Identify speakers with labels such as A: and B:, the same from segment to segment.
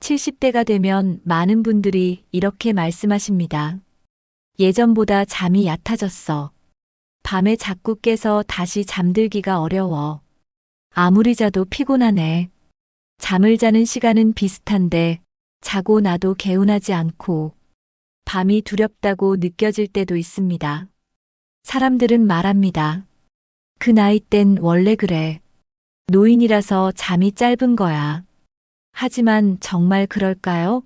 A: 70대가 되면 많은 분들이 이렇게 말씀하십니다. 예전보다 잠이 얕아졌어. 밤에 자꾸 깨서 다시 잠들기가 어려워. 아무리 자도 피곤하네. 잠을 자는 시간은 비슷한데 자고 나도 개운하지 않고 밤이 두렵다고 느껴질 때도 있습니다. 사람들은 말합니다. 그 나이 땐 원래 그래. 노인이라서 잠이 짧은 거야. 하지만 정말 그럴까요?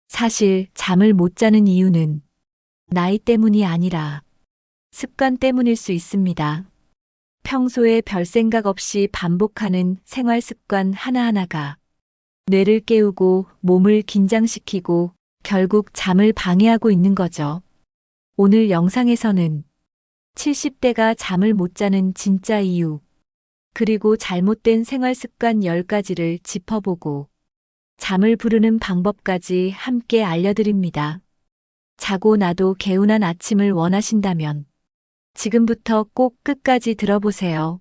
A: 사실 잠을 못 자는 이유는 나이 때문이 아니라 습관 때문일 수 있습니다. 평소에 별 생각 없이 반복하는 생활 습관 하나하나가 뇌를 깨우고 몸을 긴장시키고 결국 잠을 방해하고 있는 거죠. 오늘 영상에서는 70대가 잠을 못 자는 진짜 이유, 그리고 잘못된 생활 습관 10가지를 짚어보고 잠을 부르는 방법까지 함께 알려드립니다. 자고 나도 개운한 아침을 원하신다면 지금부터 꼭 끝까지 들어보세요.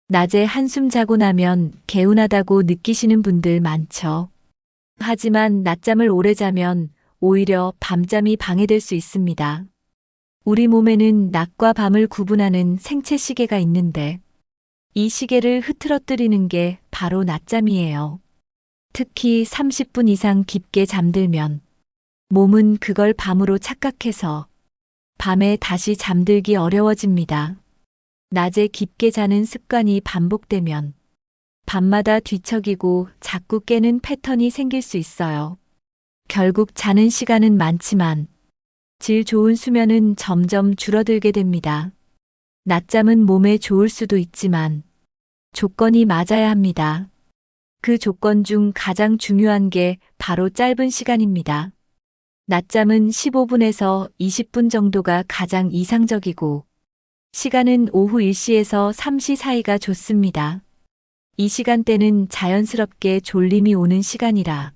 A: 낮에 한숨 자고 나면 개운하다고 느끼시는 분들 많죠. 하지만 낮잠을 오래 자면 오히려 밤잠이 방해될 수 있습니다. 우리 몸에는 낮과 밤을 구분하는 생체 시계가 있는데 이 시계를 흐트러뜨리는 게 바로 낮잠이에요. 특히 30분 이상 깊게 잠들면 몸은 그걸 밤으로 착각해서 밤에 다시 잠들기 어려워집니다. 낮에 깊게 자는 습관이 반복되면 밤마다 뒤척이고 자꾸 깨는 패턴이 생길 수 있어요. 결국 자는 시간은 많지만 질 좋은 수면은 점점 줄어들게 됩니다. 낮잠은 몸에 좋을 수도 있지만 조건이 맞아야 합니다. 그 조건 중 가장 중요한 게 바로 짧은 시간입니다. 낮잠은 15분에서 20분 정도가 가장 이상적이고 시간은 오후 1시에서 3시 사이가 좋습니다. 이 시간대는 자연스럽게 졸림이 오는 시간이라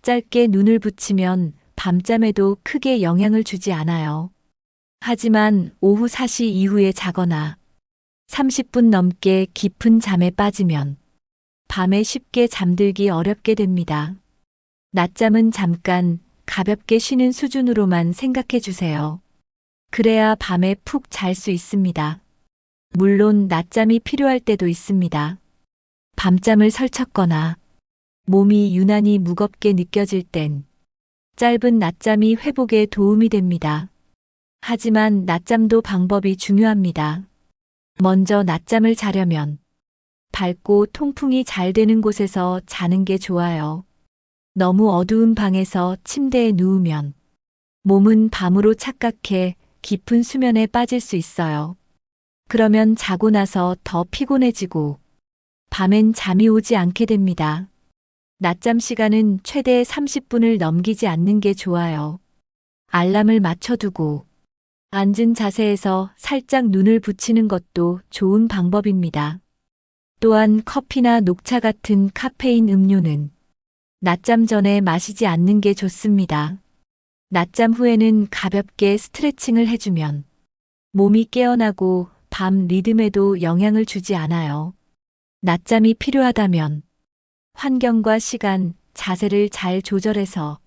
A: 짧게 눈을 붙이면 밤잠에도 크게 영향을 주지 않아요. 하지만 오후 4시 이후에 자거나 30분 넘게 깊은 잠에 빠지면 밤에 쉽게 잠들기 어렵게 됩니다. 낮잠은 잠깐 가볍게 쉬는 수준으로만 생각해 주세요. 그래야 밤에 푹 잘 수 있습니다. 물론 낮잠이 필요할 때도 있습니다. 밤잠을 설쳤거나 몸이 유난히 무겁게 느껴질 땐 짧은 낮잠이 회복에 도움이 됩니다. 하지만 낮잠도 방법이 중요합니다. 먼저 낮잠을 자려면 밝고 통풍이 잘 되는 곳에서 자는 게 좋아요. 너무 어두운 방에서 침대에 누우면 몸은 밤으로 착각해 깊은 수면에 빠질 수 있어요. 그러면 자고 나서 더 피곤해지고 밤엔 잠이 오지 않게 됩니다. 낮잠 시간은 최대 30분을 넘기지 않는 게 좋아요. 알람을 맞춰두고 앉은 자세에서 살짝 눈을 붙이는 것도 좋은 방법입니다. 또한 커피나 녹차 같은 카페인 음료는 낮잠 전에 마시지 않는 게 좋습니다. 낮잠 후에는 가볍게 스트레칭을 해주면 몸이 깨어나고 밤 리듬에도 영향을 주지 않아요. 낮잠이 필요하다면 환경과 시간, 자세를 잘 조절해서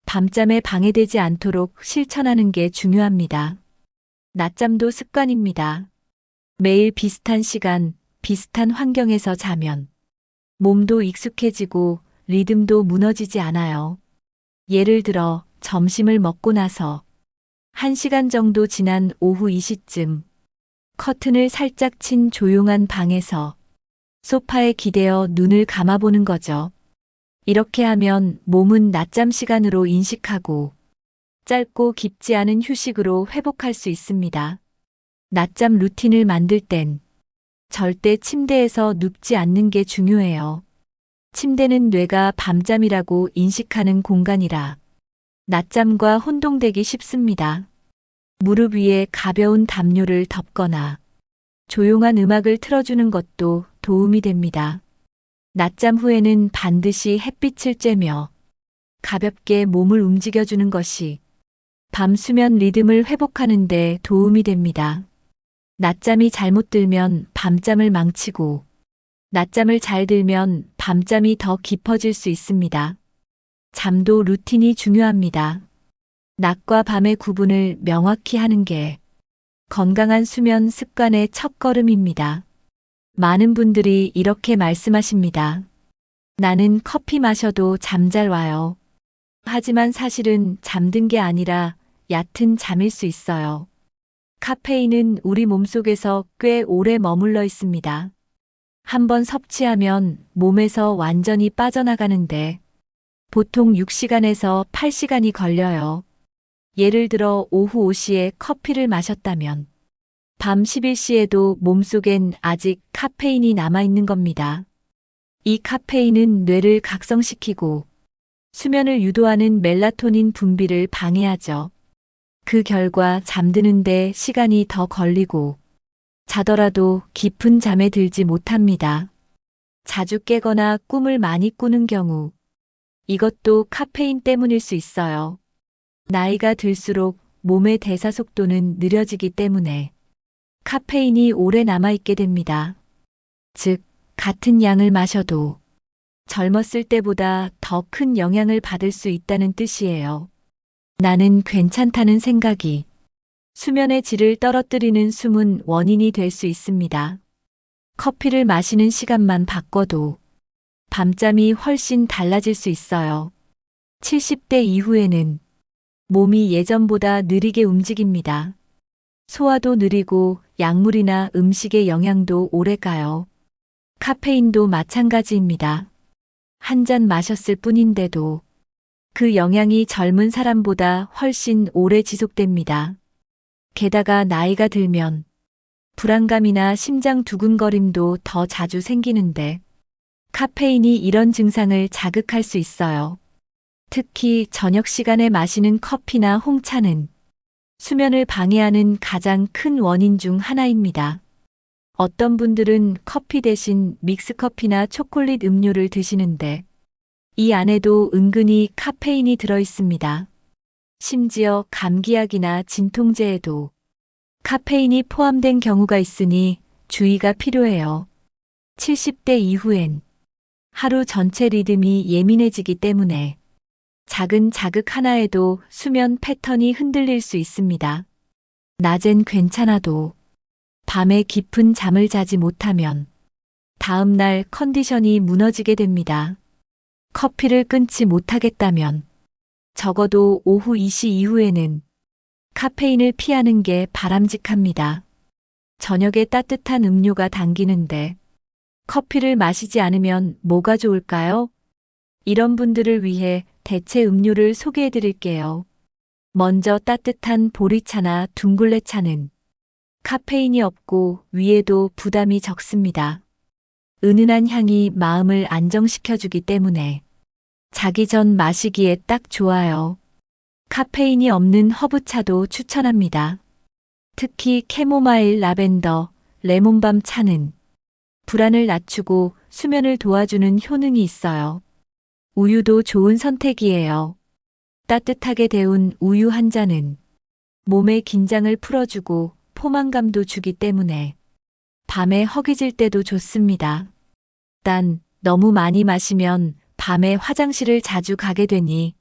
A: 밤잠에 방해되지 않도록 실천하는 게 중요합니다. 낮잠도 습관입니다. 매일 비슷한 시간, 비슷한 환경에서 자면 몸도 익숙해지고 리듬도 무너지지 않아요. 예를 들어 점심을 먹고 나서 1시간 정도 지난 오후 2시쯤 커튼을 살짝 친 조용한 방에서 소파에 기대어 눈을 감아보는 거죠. 이렇게 하면 몸은 낮잠 시간으로 인식하고 짧고 깊지 않은 휴식으로 회복할 수 있습니다. 낮잠 루틴을 만들 땐 절대 침대에서 눕지 않는 게 중요해요. 침대는 뇌가 밤잠이라고 인식하는 공간이라 낮잠과 혼동되기 쉽습니다. 무릎 위에 가벼운 담요를 덮거나 조용한 음악을 틀어주는 것도 도움이 됩니다. 낮잠 후에는 반드시 햇빛을 쬐며 가볍게 몸을 움직여주는 것이 밤 수면 리듬을 회복하는 데 도움이 됩니다. 낮잠이 잘못 들면 밤잠을 망치고 낮잠을 잘 들면 밤잠이 더 깊어질 수 있습니다. 잠도 루틴이 중요합니다. 낮과 밤의 구분을 명확히 하는 게 건강한 수면 습관의 첫걸음입니다. 많은 분들이 이렇게 말씀하십니다. 나는 커피 마셔도 잠 잘 와요. 하지만 사실은 잠든 게 아니라 얕은 잠일 수 있어요. 카페인은 우리 몸속에서 꽤 오래 머물러 있습니다. 한번 섭취하면 몸에서 완전히 빠져나가는데 보통 6시간에서 8시간이 걸려요. 예를 들어 오후 5시에 커피를 마셨다면 밤 11시에도 몸속엔 아직 카페인이 남아있는 겁니다. 이 카페인은 뇌를 각성시키고 수면을 유도하는 멜라토닌 분비를 방해하죠. 그 결과 잠드는데 시간이 더 걸리고 자더라도 깊은 잠에 들지 못합니다. 자주 깨거나 꿈을 많이 꾸는 경우 이것도 카페인 때문일 수 있어요. 나이가 들수록 몸의 대사 속도는 느려지기 때문에 카페인이 오래 남아있게 됩니다. 즉, 같은 양을 마셔도 젊었을 때보다 더 큰 영향을 받을 수 있다는 뜻이에요. 나는 괜찮다는 생각이 수면의 질을 떨어뜨리는 숨은 원인이 될 수 있습니다. 커피를 마시는 시간만 바꿔도 밤잠이 훨씬 달라질 수 있어요. 70대 이후에는 몸이 예전보다 느리게 움직입니다. 소화도 느리고 약물이나 음식의 영향도 오래 가요. 카페인도 마찬가지입니다. 한 잔 마셨을 뿐인데도 그 영향이 젊은 사람보다 훨씬 오래 지속됩니다. 게다가 나이가 들면 불안감이나 심장 두근거림도 더 자주 생기는데 카페인이 이런 증상을 자극할 수 있어요. 특히 저녁 시간에 마시는 커피나 홍차는 수면을 방해하는 가장 큰 원인 중 하나입니다. 어떤 분들은 커피 대신 믹스커피나 초콜릿 음료를 드시는데 이 안에도 은근히 카페인이 들어 있습니다. 심지어 감기약이나 진통제에도 카페인이 포함된 경우가 있으니 주의가 필요해요. 70대 이후엔 하루 전체 리듬이 예민해지기 때문에 작은 자극 하나에도 수면 패턴이 흔들릴 수 있습니다. 낮엔 괜찮아도 밤에 깊은 잠을 자지 못하면 다음 날 컨디션이 무너지게 됩니다. 커피를 끊지 못하겠다면 적어도 오후 2시 이후에는 카페인을 피하는 게 바람직합니다. 저녁에 따뜻한 음료가 당기는데 커피를 마시지 않으면 뭐가 좋을까요? 이런 분들을 위해 대체 음료를 소개해 드릴게요. 먼저 따뜻한 보리차나 둥글레차는 카페인이 없고 위에도 부담이 적습니다. 은은한 향이 마음을 안정시켜주기 때문에 자기 전 마시기에 딱 좋아요. 카페인이 없는 허브차도 추천합니다. 특히 캐모마일, 라벤더, 레몬밤 차는 불안을 낮추고 수면을 도와주는 효능이 있어요. 우유도 좋은 선택이에요. 따뜻하게 데운 우유 한 잔은 몸의 긴장을 풀어주고 포만감도 주기 때문에 밤에 허기질 때도 좋습니다. 단, 너무 많이 마시면 밤에 화장실을 자주 가게 되니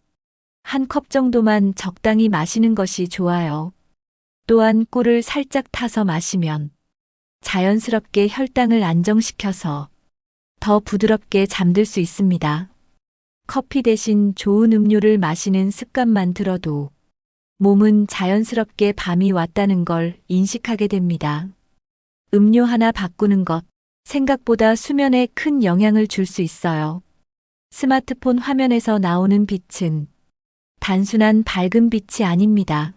A: 한 컵 정도만 적당히 마시는 것이 좋아요. 또한 꿀을 살짝 타서 마시면 자연스럽게 혈당을 안정시켜서 더 부드럽게 잠들 수 있습니다. 커피 대신 좋은 음료를 마시는 습관만 들어도 몸은 자연스럽게 밤이 왔다는 걸 인식하게 됩니다. 음료 하나 바꾸는 것, 생각보다 수면에 큰 영향을 줄 수 있어요. 스마트폰 화면에서 나오는 빛은 단순한 밝은 빛이 아닙니다.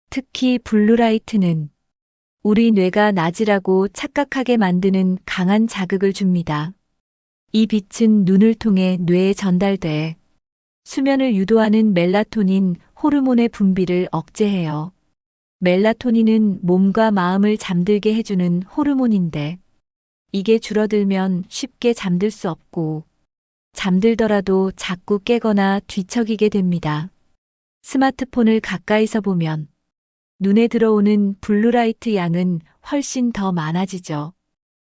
A: 특히 블루라이트는 우리 뇌가 낮이라고 착각하게 만드는 강한 자극을 줍니다. 이 빛은 눈을 통해 뇌에 전달돼 수면을 유도하는 멜라토닌 호르몬의 분비를 억제해요. 멜라토닌은 몸과 마음을 잠들게 해주는 호르몬인데 이게 줄어들면 쉽게 잠들 수 없고 잠들더라도 자꾸 깨거나 뒤척이게 됩니다. 스마트폰을 가까이서 보면 눈에 들어오는 블루라이트 양은 훨씬 더 많아지죠.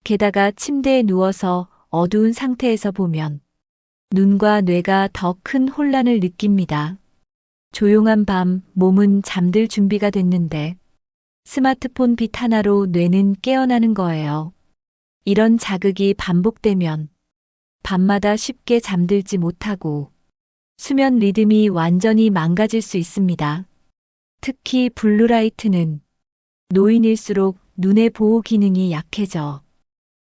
A: 게다가 침대에 누워서 어두운 상태에서 보면 눈과 뇌가 더 큰 혼란을 느낍니다. 조용한 밤 몸은 잠들 준비가 됐는데 스마트폰 빛 하나로 뇌는 깨어나는 거예요. 이런 자극이 반복되면 밤마다 쉽게 잠들지 못하고 수면 리듬이 완전히 망가질 수 있습니다. 특히 블루라이트는 노인일수록 눈의 보호 기능이 약해져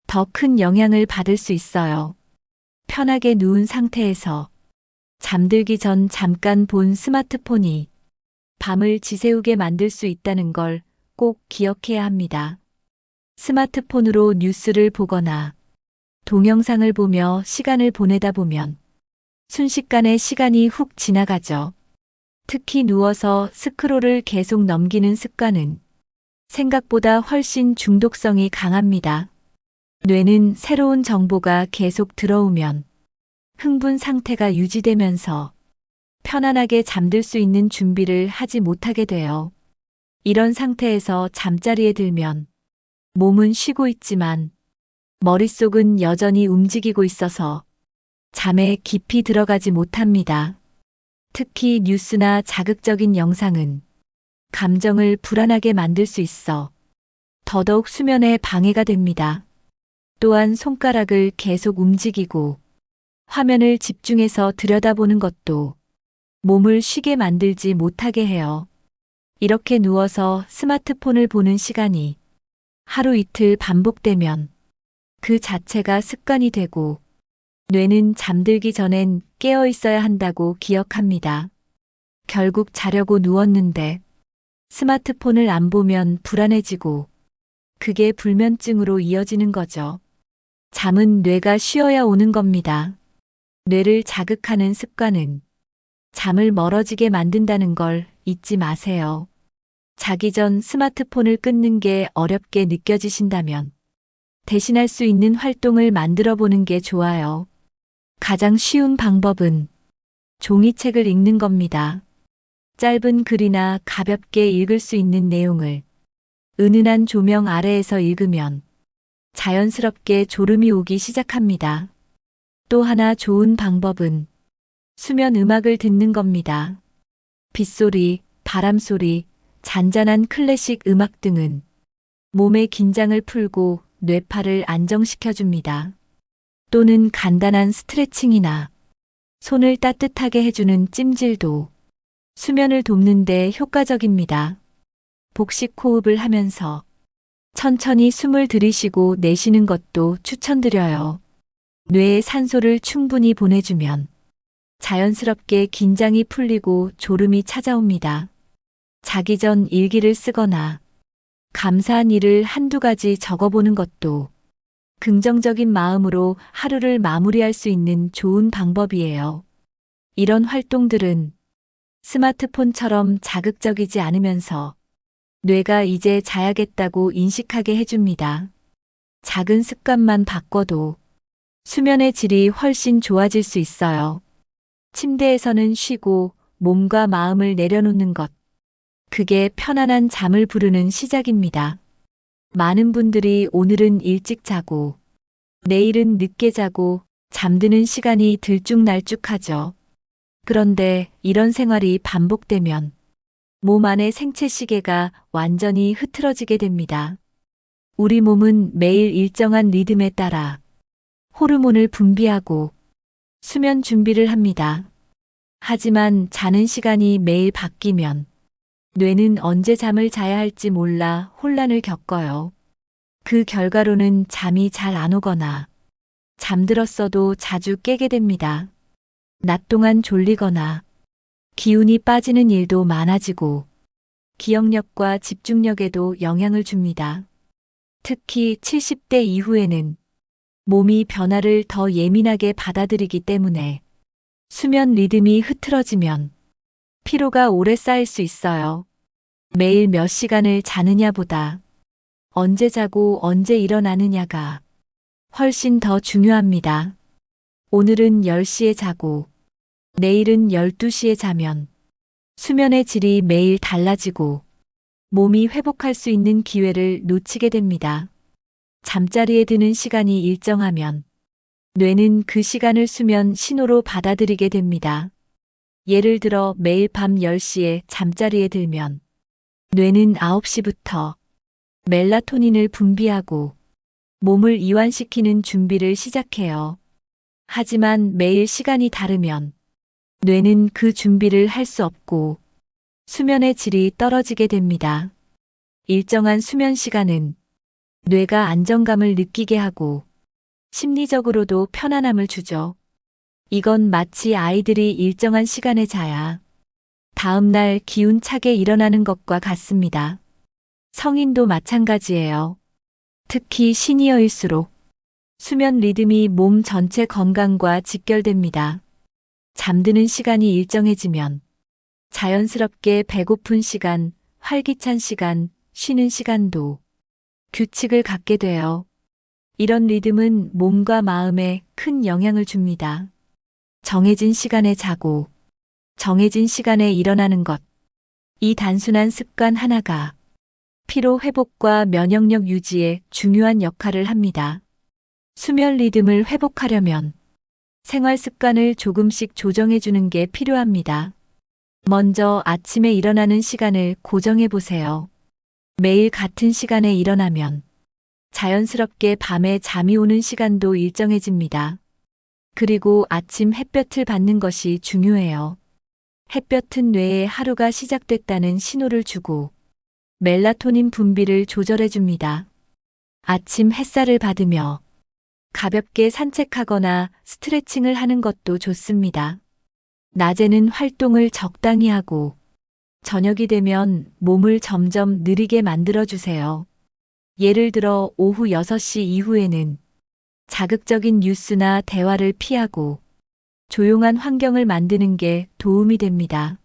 A: 더 큰 영향을 받을 수 있어요. 편하게 누운 상태에서 잠들기 전 잠깐 본 스마트폰이 밤을 지새우게 만들 수 있다는 걸 꼭 기억해야 합니다. 스마트폰으로 뉴스를 보거나 동영상을 보며 시간을 보내다 보면 순식간에 시간이 훅 지나가죠. 특히 누워서 스크롤을 계속 넘기는 습관은 생각보다 훨씬 중독성이 강합니다. 뇌는 새로운 정보가 계속 들어오면 흥분 상태가 유지되면서 편안하게 잠들 수 있는 준비를 하지 못하게 돼요. 이런 상태에서 잠자리에 들면 몸은 쉬고 있지만 머릿속은 여전히 움직이고 있어서 잠에 깊이 들어가지 못합니다. 특히 뉴스나 자극적인 영상은 감정을 불안하게 만들 수 있어 더더욱 수면에 방해가 됩니다. 또한 손가락을 계속 움직이고 화면을 집중해서 들여다보는 것도 몸을 쉬게 만들지 못하게 해요. 이렇게 누워서 스마트폰을 보는 시간이 하루 이틀 반복되면 그 자체가 습관이 되고 뇌는 잠들기 전엔 깨어 있어야 한다고 기억합니다. 결국 자려고 누웠는데 스마트폰을 안 보면 불안해지고 그게 불면증으로 이어지는 거죠. 잠은 뇌가 쉬어야 오는 겁니다. 뇌를 자극하는 습관은 잠을 멀어지게 만든다는 걸 잊지 마세요. 자기 전 스마트폰을 끊는 게 어렵게 느껴지신다면 대신할 수 있는 활동을 만들어 보는 게 좋아요. 가장 쉬운 방법은 종이책을 읽는 겁니다. 짧은 글이나 가볍게 읽을 수 있는 내용을 은은한 조명 아래에서 읽으면 자연스럽게 졸음이 오기 시작합니다. 또 하나 좋은 방법은 수면 음악을 듣는 겁니다. 빗소리, 바람소리, 잔잔한 클래식 음악 등은 몸의 긴장을 풀고 뇌파를 안정시켜줍니다. 또는 간단한 스트레칭이나 손을 따뜻하게 해주는 찜질도 수면을 돕는 데 효과적입니다. 복식 호흡을 하면서 천천히 숨을 들이쉬고 내쉬는 것도 추천드려요. 뇌에 산소를 충분히 보내주면 자연스럽게 긴장이 풀리고 졸음이 찾아옵니다. 자기 전 일기를 쓰거나 감사한 일을 한두 가지 적어보는 것도 긍정적인 마음으로 하루를 마무리할 수 있는 좋은 방법이에요. 이런 활동들은 스마트폰처럼 자극적이지 않으면서 뇌가 이제 자야겠다고 인식하게 해줍니다. 작은 습관만 바꿔도 수면의 질이 훨씬 좋아질 수 있어요. 침대에서는 쉬고 몸과 마음을 내려놓는 것. 그게 편안한 잠을 부르는 시작입니다. 많은 분들이 오늘은 일찍 자고 내일은 늦게 자고 잠드는 시간이 들쭉날쭉하죠. 그런데 이런 생활이 반복되면 몸 안의 생체 시계가 완전히 흐트러지게 됩니다. 우리 몸은 매일 일정한 리듬에 따라 호르몬을 분비하고 수면 준비를 합니다. 하지만 자는 시간이 매일 바뀌면 뇌는 언제 잠을 자야 할지 몰라 혼란을 겪어요. 그 결과로는 잠이 잘 안 오거나 잠들었어도 자주 깨게 됩니다. 낮 동안 졸리거나 기운이 빠지는 일도 많아지고 기억력과 집중력에도 영향을 줍니다. 특히 70대 이후에는 몸이 변화를 더 예민하게 받아들이기 때문에 수면 리듬이 흐트러지면 피로가 오래 쌓일 수 있어요. 매일 몇 시간을 자느냐보다 언제 자고 언제 일어나느냐가 훨씬 더 중요합니다. 오늘은 10시에 자고 내일은 12시에 자면 수면의 질이 매일 달라지고 몸이 회복할 수 있는 기회를 놓치게 됩니다. 잠자리에 드는 시간이 일정하면 뇌는 그 시간을 수면 신호로 받아들이게 됩니다. 예를 들어 매일 밤 10시에 잠자리에 들면 뇌는 9시부터 멜라토닌을 분비하고 몸을 이완시키는 준비를 시작해요. 하지만 매일 시간이 다르면 뇌는 그 준비를 할 수 없고 수면의 질이 떨어지게 됩니다. 일정한 수면 시간은 뇌가 안정감을 느끼게 하고 심리적으로도 편안함을 주죠. 이건 마치 아이들이 일정한 시간에 자야 다음 날 기운차게 일어나는 것과 같습니다. 성인도 마찬가지예요. 특히 시니어일수록 수면 리듬이 몸 전체 건강과 직결됩니다. 잠드는 시간이 일정해지면 자연스럽게 배고픈 시간, 활기찬 시간, 쉬는 시간도 규칙을 갖게 돼요. 이런 리듬은 몸과 마음에 큰 영향을 줍니다. 정해진 시간에 자고 정해진 시간에 일어나는 것. 이 단순한 습관 하나가 피로 회복과 면역력 유지에 중요한 역할을 합니다. 수면 리듬을 회복하려면 생활 습관을 조금씩 조정해 주는 게 필요합니다. 먼저 아침에 일어나는 시간을 고정해 보세요. 매일 같은 시간에 일어나면 자연스럽게 밤에 잠이 오는 시간도 일정해집니다. 그리고 아침 햇볕을 받는 것이 중요해요. 햇볕은 뇌에 하루가 시작됐다는 신호를 주고 멜라토닌 분비를 조절해 줍니다. 아침 햇살을 받으며 가볍게 산책하거나 스트레칭을 하는 것도 좋습니다. 낮에는 활동을 적당히 하고 저녁이 되면 몸을 점점 느리게 만들어 주세요. 예를 들어 오후 6시 이후에는 자극적인 뉴스나 대화를 피하고 조용한 환경을 만드는 게 도움이 됩니다.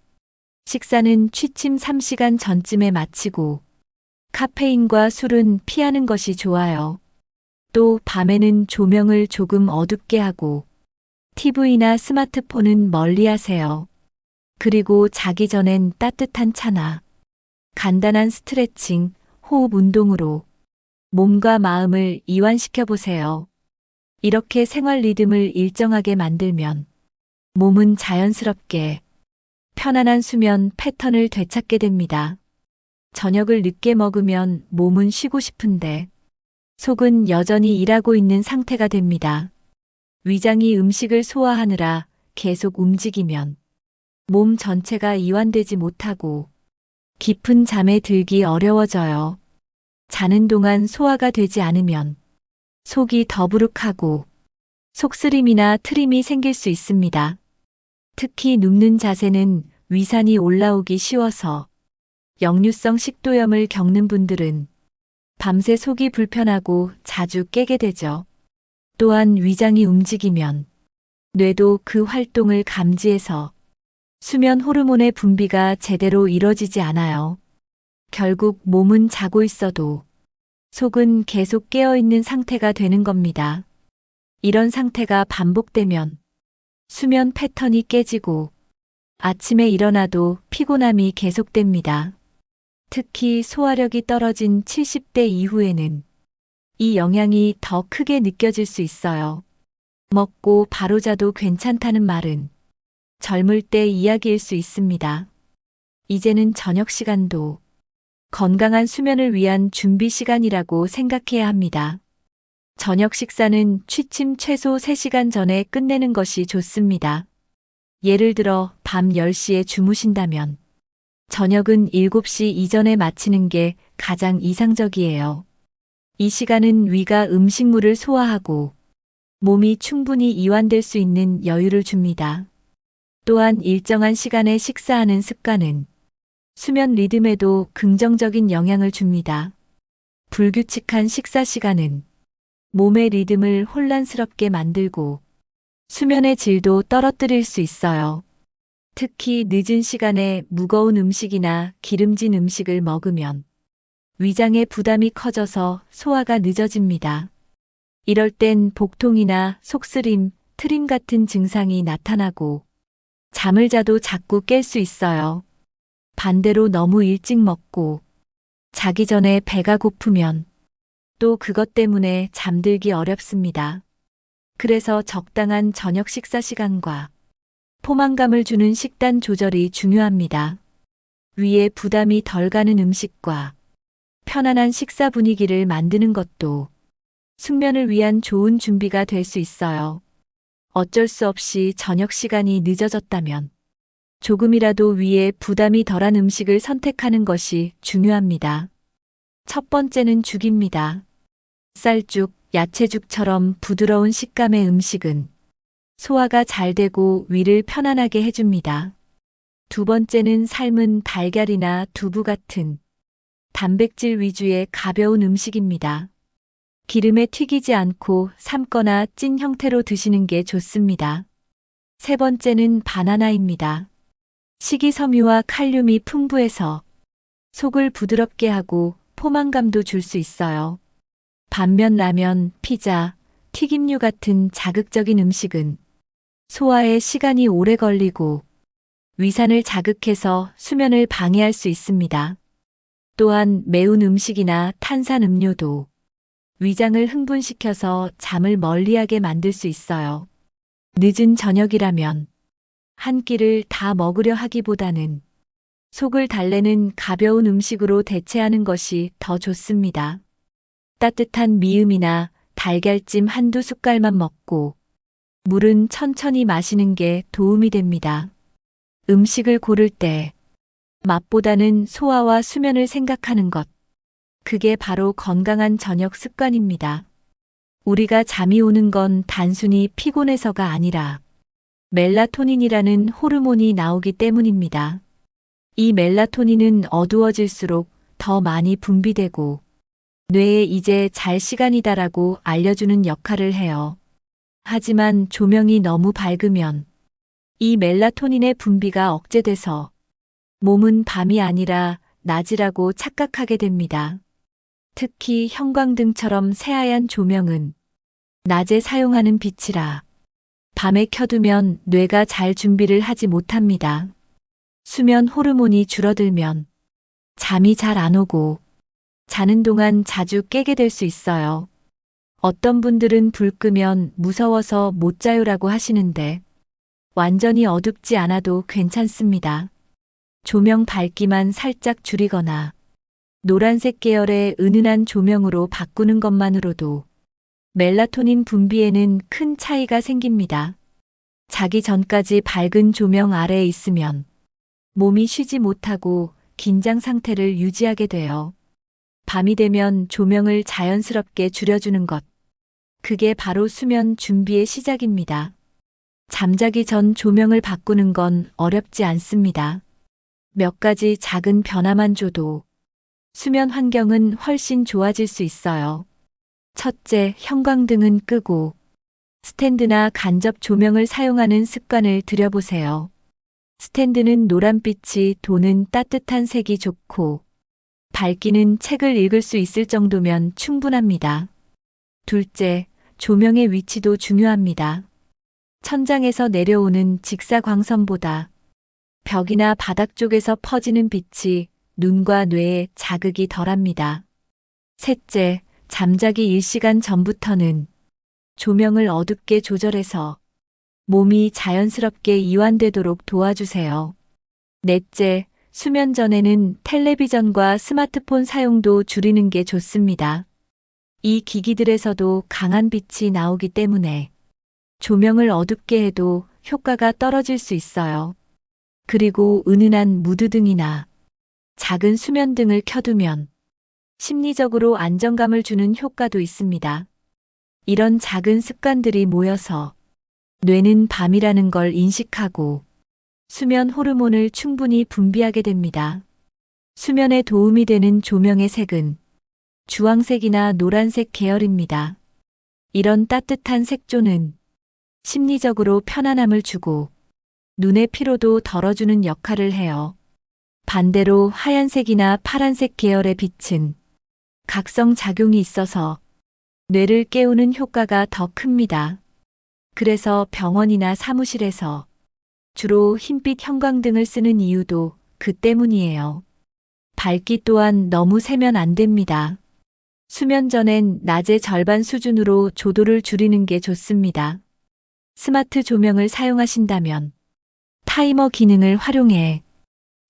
A: 식사는 취침 3시간 전쯤에 마치고 카페인과 술은 피하는 것이 좋아요. 또 밤에는 조명을 조금 어둡게 하고 TV나 스마트폰은 멀리 하세요. 그리고 자기 전엔 따뜻한 차나 간단한 스트레칭, 호흡 운동으로 몸과 마음을 이완시켜 보세요. 이렇게 생활 리듬을 일정하게 만들면 몸은 자연스럽게 편안한 수면 패턴을 되찾게 됩니다. 저녁을 늦게 먹으면 몸은 쉬고 싶은데 속은 여전히 일하고 있는 상태가 됩니다. 위장이 음식을 소화하느라 계속 움직이면 몸 전체가 이완되지 못하고 깊은 잠에 들기 어려워져요. 자는 동안 소화가 되지 않으면 속이 더부룩하고 속쓰림이나 트림이 생길 수 있습니다. 특히 눕는 자세는 위산이 올라오기 쉬워서 역류성 식도염을 겪는 분들은 밤새 속이 불편하고 자주 깨게 되죠. 또한 위장이 움직이면 뇌도 그 활동을 감지해서 수면 호르몬의 분비가 제대로 이뤄지지 않아요. 결국 몸은 자고 있어도 속은 계속 깨어있는 상태가 되는 겁니다. 이런 상태가 반복되면 수면 패턴이 깨지고 아침에 일어나도 피곤함이 계속됩니다. 특히 소화력이 떨어진 70대 이후에는 이 영향이 더 크게 느껴질 수 있어요. 먹고 바로 자도 괜찮다는 말은 젊을 때 이야기일 수 있습니다. 이제는 저녁 시간도 건강한 수면을 위한 준비 시간이라고 생각해야 합니다. 저녁 식사는 취침 최소 3시간 전에 끝내는 것이 좋습니다. 예를 들어 밤 10시에 주무신다면 저녁은 7시 이전에 마치는 게 가장 이상적이에요. 이 시간은 위가 음식물을 소화하고 몸이 충분히 이완될 수 있는 여유를 줍니다. 또한 일정한 시간에 식사하는 습관은 수면 리듬에도 긍정적인 영향을 줍니다. 불규칙한 식사 시간은 몸의 리듬을 혼란스럽게 만들고 수면의 질도 떨어뜨릴 수 있어요. 특히 늦은 시간에 무거운 음식이나 기름진 음식을 먹으면 위장의 부담이 커져서 소화가 늦어집니다. 이럴 땐 복통이나 속쓰림, 트림 같은 증상이 나타나고 잠을 자도 자꾸 깰 수 있어요. 반대로 너무 일찍 먹고 자기 전에 배가 고프면 또 그것 때문에 잠들기 어렵습니다. 그래서 적당한 저녁 식사 시간과 포만감을 주는 식단 조절이 중요합니다. 위에 부담이 덜 가는 음식과 편안한 식사 분위기를 만드는 것도 숙면을 위한 좋은 준비가 될 수 있어요. 어쩔 수 없이 저녁 시간이 늦어졌다면 조금이라도 위에 부담이 덜한 음식을 선택하는 것이 중요합니다. 첫 번째는 죽입니다. 쌀죽, 야채죽처럼 부드러운 식감의 음식은 소화가 잘 되고 위를 편안하게 해줍니다. 두 번째는 삶은 달걀이나 두부 같은 단백질 위주의 가벼운 음식입니다. 기름에 튀기지 않고 삶거나 찐 형태로 드시는 게 좋습니다. 세 번째는 바나나입니다. 식이섬유와 칼륨이 풍부해서 속을 부드럽게 하고 포만감도 줄 수 있어요. 반면 라면, 피자, 튀김류 같은 자극적인 음식은 소화에 시간이 오래 걸리고 위산을 자극해서 수면을 방해할 수 있습니다. 또한 매운 음식이나 탄산 음료도 위장을 흥분시켜서 잠을 멀리하게 만들 수 있어요. 늦은 저녁이라면 한 끼를 다 먹으려 하기보다는 속을 달래는 가벼운 음식으로 대체하는 것이 더 좋습니다. 따뜻한 미음이나 달걀찜 한두 숟갈만 먹고 물은 천천히 마시는 게 도움이 됩니다. 음식을 고를 때 맛보다는 소화와 수면을 생각하는 것. 그게 바로 건강한 저녁 습관입니다. 우리가 잠이 오는 건 단순히 피곤해서가 아니라 멜라토닌이라는 호르몬이 나오기 때문입니다. 이 멜라토닌은 어두워질수록 더 많이 분비되고 뇌에 이제 잘 시간이다라고 알려주는 역할을 해요. 하지만 조명이 너무 밝으면 이 멜라토닌의 분비가 억제돼서 몸은 밤이 아니라 낮이라고 착각하게 됩니다. 특히 형광등처럼 새하얀 조명은 낮에 사용하는 빛이라 밤에 켜두면 뇌가 잘 준비를 하지 못합니다. 수면 호르몬이 줄어들면 잠이 잘 안 오고 자는 동안 자주 깨게 될 수 있어요. 어떤 분들은 불 끄면 무서워서 못 자요라고 하시는데 완전히 어둡지 않아도 괜찮습니다. 조명 밝기만 살짝 줄이거나 노란색 계열의 은은한 조명으로 바꾸는 것만으로도 멜라토닌 분비에는 큰 차이가 생깁니다. 자기 전까지 밝은 조명 아래에 있으면 몸이 쉬지 못하고 긴장 상태를 유지하게 돼요. 밤이 되면 조명을 자연스럽게 줄여주는 것. 그게 바로 수면 준비의 시작입니다. 잠자기 전 조명을 바꾸는 건 어렵지 않습니다. 몇 가지 작은 변화만 줘도 수면 환경은 훨씬 좋아질 수 있어요. 첫째, 형광등은 끄고 스탠드나 간접 조명을 사용하는 습관을 들여보세요. 스탠드는 노란빛이 도는 따뜻한 색이 좋고 밝기는 책을 읽을 수 있을 정도면 충분합니다. 둘째, 조명의 위치도 중요합니다. 천장에서 내려오는 직사광선보다 벽이나 바닥 쪽에서 퍼지는 빛이 눈과 뇌에 자극이 덜합니다. 셋째, 잠자기 1시간 전부터는 조명을 어둡게 조절해서 몸이 자연스럽게 이완되도록 도와주세요. 넷째, 수면 전에는 텔레비전과 스마트폰 사용도 줄이는 게 좋습니다. 이 기기들에서도 강한 빛이 나오기 때문에 조명을 어둡게 해도 효과가 떨어질 수 있어요. 그리고 은은한 무드등이나 작은 수면등을 켜두면 심리적으로 안정감을 주는 효과도 있습니다. 이런 작은 습관들이 모여서 뇌는 밤이라는 걸 인식하고 수면 호르몬을 충분히 분비하게 됩니다. 수면에 도움이 되는 조명의 색은 주황색이나 노란색 계열입니다. 이런 따뜻한 색조는 심리적으로 편안함을 주고 눈의 피로도 덜어주는 역할을 해요. 반대로 하얀색이나 파란색 계열의 빛은 각성 작용이 있어서 뇌를 깨우는 효과가 더 큽니다. 그래서 병원이나 사무실에서 주로 흰빛 형광등을 쓰는 이유도 그 때문이에요. 밝기 또한 너무 세면 안 됩니다. 수면 전엔 낮의 절반 수준으로 조도를 줄이는 게 좋습니다. 스마트 조명을 사용하신다면 타이머 기능을 활용해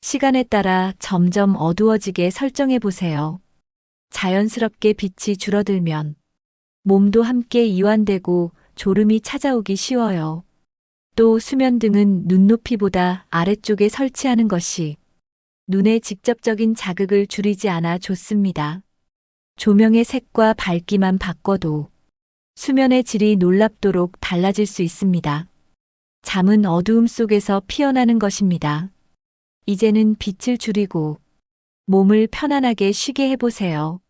A: 시간에 따라 점점 어두워지게 설정해 보세요. 자연스럽게 빛이 줄어들면 몸도 함께 이완되고 졸음이 찾아오기 쉬워요. 또 수면등은 눈높이보다 아래쪽에 설치하는 것이 눈에 직접적인 자극을 줄이지 않아 좋습니다. 조명의 색과 밝기만 바꿔도 수면의 질이 놀랍도록 달라질 수 있습니다. 잠은 어두움 속에서 피어나는 것입니다. 이제는 빛을 줄이고 몸을 편안하게 쉬게 해보세요.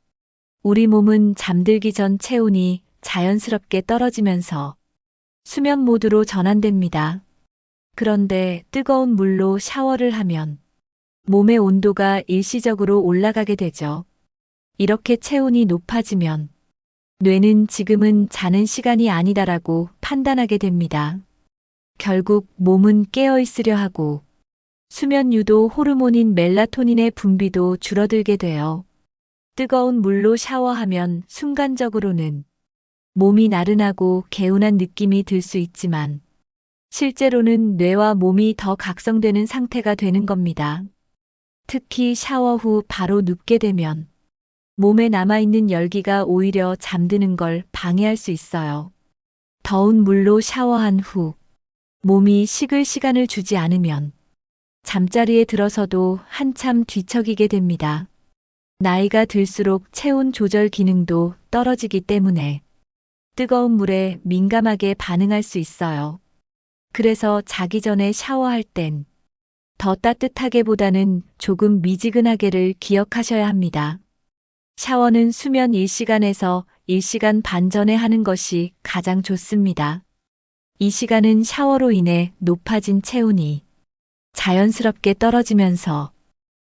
A: 우리 몸은 잠들기 전 체온이 자연스럽게 떨어지면서 수면 모드로 전환됩니다. 그런데 뜨거운 물로 샤워를 하면 몸의 온도가 일시적으로 올라가게 되죠. 이렇게 체온이 높아지면 뇌는 지금은 자는 시간이 아니다라고 판단하게 됩니다. 결국 몸은 깨어 있으려 하고 수면 유도 호르몬인 멜라토닌의 분비도 줄어들게 돼요. 뜨거운 물로 샤워하면 순간적으로는 몸이 나른하고 개운한 느낌이 들 수 있지만 실제로는 뇌와 몸이 더 각성되는 상태가 되는 겁니다. 특히 샤워 후 바로 눕게 되면 몸에 남아있는 열기가 오히려 잠드는 걸 방해할 수 있어요. 더운 물로 샤워한 후 몸이 식을 시간을 주지 않으면 잠자리에 들어서도 한참 뒤척이게 됩니다. 나이가 들수록 체온 조절 기능도 떨어지기 때문에 뜨거운 물에 민감하게 반응할 수 있어요. 그래서 자기 전에 샤워할 땐 더 따뜻하게보다는 조금 미지근하게를 기억하셔야 합니다. 샤워는 수면 1시간에서 1시간 반 전에 하는 것이 가장 좋습니다. 이 시간은 샤워로 인해 높아진 체온이 자연스럽게 떨어지면서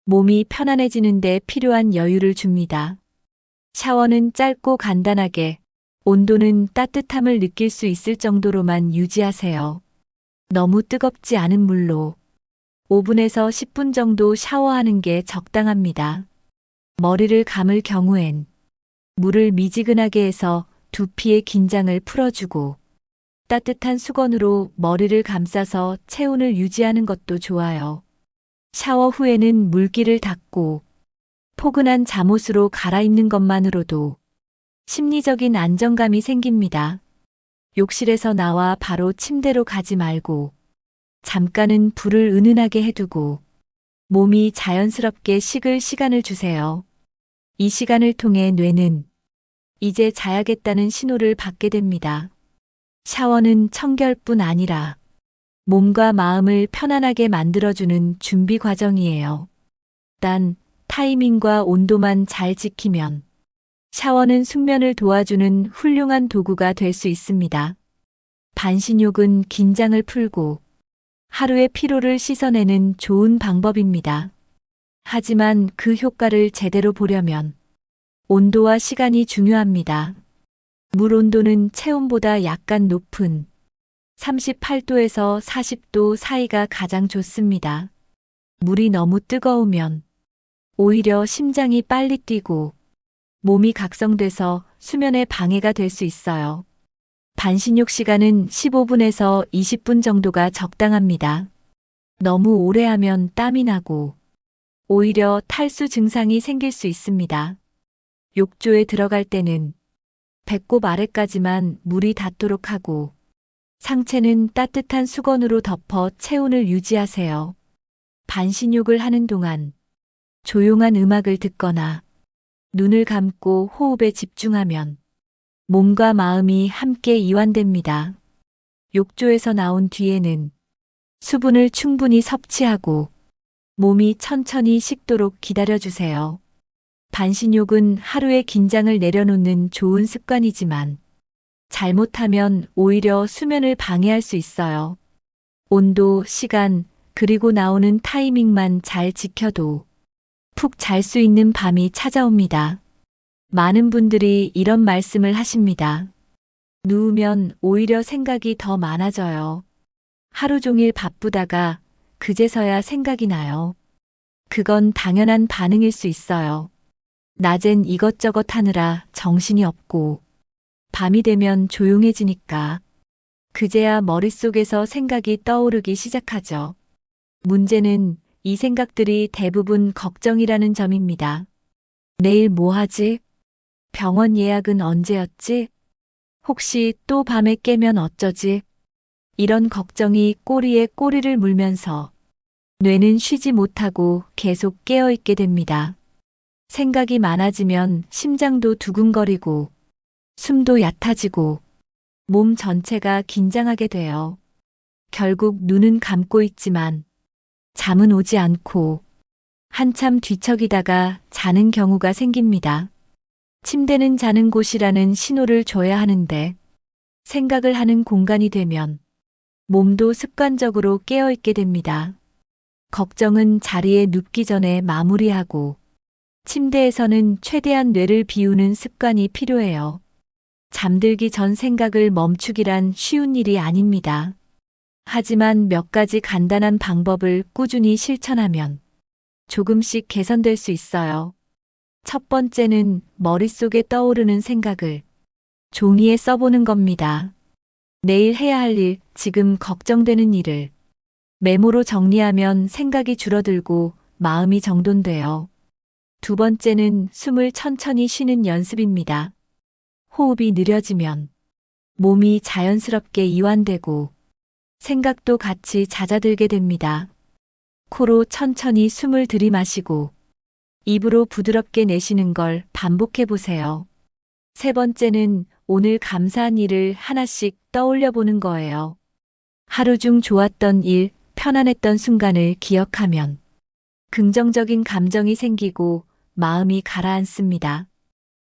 A: 몸이 편안해지는 데 필요한 여유를 줍니다. 샤워는 짧고 간단하게 온도는 따뜻함을 느낄 수 있을 정도로만 유지하세요. 너무 뜨겁지 않은 물로 5분에서 10분 정도 샤워하는 게 적당합니다. 머리를 감을 경우엔 물을 미지근하게 해서 두피의 긴장을 풀어주고 따뜻한 수건으로 머리를 감싸서 체온을 유지하는 것도 좋아요. 샤워 후에는 물기를 닦고 포근한 잠옷으로 갈아입는 것만으로도 심리적인 안정감이 생깁니다. 욕실에서 나와 바로 침대로 가지 말고 잠깐은 불을 은은하게 해두고 몸이 자연스럽게 식을 시간을 주세요. 이 시간을 통해 뇌는 이제 자야겠다는 신호를 받게 됩니다. 샤워는 청결뿐 아니라 몸과 마음을 편안하게 만들어주는 준비 과정이에요. 단, 타이밍과 온도만 잘 지키면 샤워는 숙면을 도와주는 훌륭한 도구가 될 수 있습니다. 반신욕은 긴장을 풀고 하루의 피로를 씻어내는 좋은 방법입니다. 하지만 그 효과를 제대로 보려면 온도와 시간이 중요합니다. 물 온도는 체온보다 약간 높은 38도에서 40도 사이가 가장 좋습니다. 물이 너무 뜨거우면 오히려 심장이 빨리 뛰고 몸이 각성돼서 수면에 방해가 될 수 있어요. 반신욕 시간은 15분에서 20분 정도가 적당합니다. 너무 오래 하면 땀이 나고 오히려 탈수 증상이 생길 수 있습니다. 욕조에 들어갈 때는 배꼽 아래까지만 물이 닿도록 하고 상체는 따뜻한 수건으로 덮어 체온을 유지하세요. 반신욕을 하는 동안 조용한 음악을 듣거나 눈을 감고 호흡에 집중하면 몸과 마음이 함께 이완됩니다. 욕조에서 나온 뒤에는 수분을 충분히 섭취하고 몸이 천천히 식도록 기다려주세요. 반신욕은 하루의 긴장을 내려놓는 좋은 습관이지만 잘못하면 오히려 수면을 방해할 수 있어요. 온도, 시간, 그리고 나오는 타이밍만 잘 지켜도 푹 잘 수 있는 밤이 찾아옵니다. 많은 분들이 이런 말씀을 하십니다. 누우면 오히려 생각이 더 많아져요. 하루 종일 바쁘다가 그제서야 생각이 나요. 그건 당연한 반응일 수 있어요. 낮엔 이것저것 하느라 정신이 없고 밤이 되면 조용해지니까 그제야 머릿속에서 생각이 떠오르기 시작하죠. 문제는 이 생각들이 대부분 걱정이라는 점입니다. 내일 뭐 하지? 병원 예약은 언제였지? 혹시 또 밤에 깨면 어쩌지? 이런 걱정이 꼬리에 꼬리를 물면서 뇌는 쉬지 못하고 계속 깨어있게 됩니다. 생각이 많아지면 심장도 두근거리고 숨도 얕아지고 몸 전체가 긴장하게 돼요. 결국 눈은 감고 있지만 잠은 오지 않고 한참 뒤척이다가 자는 경우가 생깁니다. 침대는 자는 곳이라는 신호를 줘야 하는데 생각을 하는 공간이 되면 몸도 습관적으로 깨어있게 됩니다. 걱정은 자리에 눕기 전에 마무리하고 침대에서는 최대한 뇌를 비우는 습관이 필요해요. 잠들기 전 생각을 멈추기란 쉬운 일이 아닙니다. 하지만 몇 가지 간단한 방법을 꾸준히 실천하면 조금씩 개선될 수 있어요. 첫 번째는 머릿속에 떠오르는 생각을 종이에 써보는 겁니다. 내일 해야 할 일, 지금 걱정되는 일을 메모로 정리하면 생각이 줄어들고 마음이 정돈돼요. 두 번째는 숨을 천천히 쉬는 연습입니다. 호흡이 느려지면 몸이 자연스럽게 이완되고 생각도 같이 잦아들게 됩니다. 코로 천천히 숨을 들이마시고 입으로 부드럽게 내쉬는 걸 반복해 보세요. 세 번째는 오늘 감사한 일을 하나씩 떠올려 보는 거예요. 하루 중 좋았던 일, 편안했던 순간을 기억하면 긍정적인 감정이 생기고 마음이 가라앉습니다.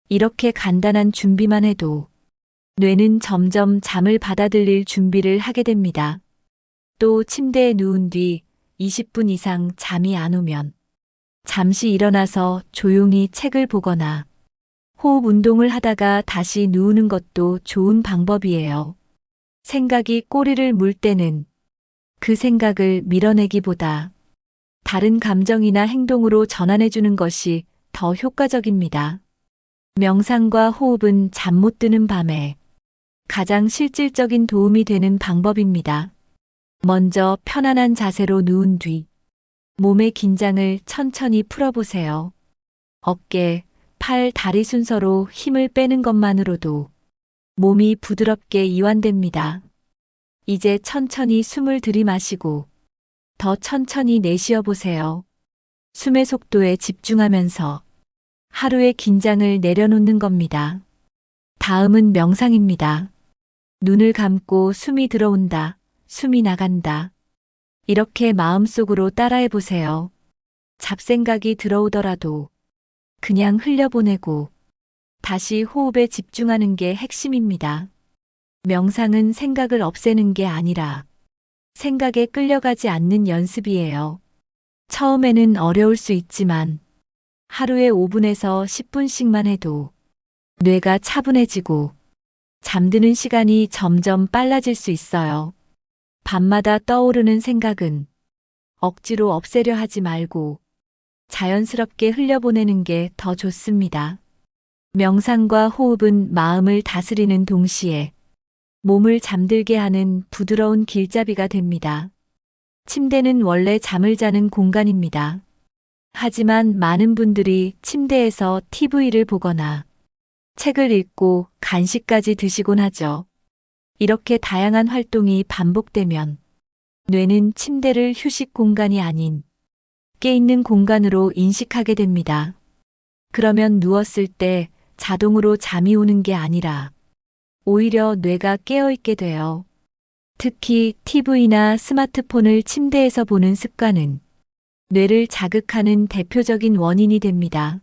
A: 이렇게 간단한 준비만 해도 뇌는 점점 잠을 받아들일 준비를 하게 됩니다. 또 침대에 누운 뒤 20분 이상 잠이 안 오면 잠시 일어나서 조용히 책을 보거나 호흡 운동을 하다가 다시 누우는 것도 좋은 방법이에요. 생각이 꼬리를 물 때는 그 생각을 밀어내기보다 다른 감정이나 행동으로 전환해 주는 것이 더 효과적입니다. 명상과 호흡은 잠 못 드는 밤에 가장 실질적인 도움이 되는 방법입니다. 먼저 편안한 자세로 누운 뒤 몸의 긴장을 천천히 풀어보세요. 어깨, 팔, 다리 순서로 힘을 빼는 것만으로도 몸이 부드럽게 이완됩니다. 이제 천천히 숨을 들이마시고 더 천천히 내쉬어 보세요. 숨의 속도에 집중하면서 하루의 긴장을 내려놓는 겁니다. 다음은 명상입니다. 눈을 감고 숨이 들어온다, 숨이 나간다. 이렇게 마음속으로 따라해 보세요. 잡생각이 들어오더라도 그냥 흘려보내고 다시 호흡에 집중하는 게 핵심입니다. 명상은 생각을 없애는 게 아니라 생각에 끌려가지 않는 연습이에요. 처음에는 어려울 수 있지만 하루에 5분에서 10분씩만 해도 뇌가 차분해지고 잠드는 시간이 점점 빨라질 수 있어요. 밤마다 떠오르는 생각은 억지로 없애려 하지 말고 자연스럽게 흘려보내는 게 더 좋습니다. 명상과 호흡은 마음을 다스리는 동시에 몸을 잠들게 하는 부드러운 길잡이가 됩니다. 침대는 원래 잠을 자는 공간입니다. 하지만 많은 분들이 침대에서 TV를 보거나 책을 읽고 간식까지 드시곤 하죠. 이렇게 다양한 활동이 반복되면 뇌는 침대를 휴식 공간이 아닌 깨있는 공간으로 인식하게 됩니다. 그러면 누웠을 때 자동으로 잠이 오는 게 아니라 오히려 뇌가 깨어있게 돼요. 특히 TV나 스마트폰을 침대에서 보는 습관은 뇌를 자극하는 대표적인 원인이 됩니다.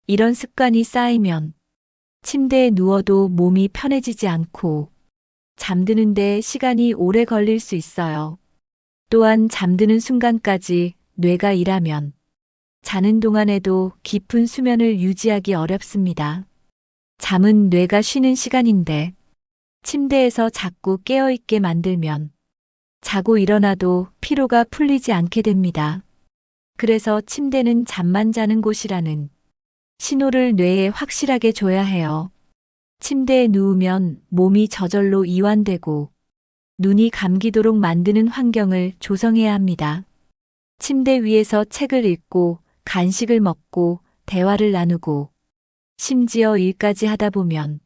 A: 이런 습관이 쌓이면 침대에 누워도 몸이 편해지지 않고 잠드는데 시간이 오래 걸릴 수 있어요. 또한 잠드는 순간까지 뇌가 일하면 자는 동안에도 깊은 수면을 유지하기 어렵습니다. 잠은 뇌가 쉬는 시간인데 침대에서 자꾸 깨어있게 만들면 자고 일어나도 피로가 풀리지 않게 됩니다. 그래서 침대는 잠만 자는 곳이라는 신호를 뇌에 확실하게 줘야 해요. 침대에 누우면 몸이 저절로 이완되고 눈이 감기도록 만드는 환경을 조성해야 합니다. 침대 위에서 책을 읽고 간식을 먹고 대화를 나누고 심지어 일까지 하다 보면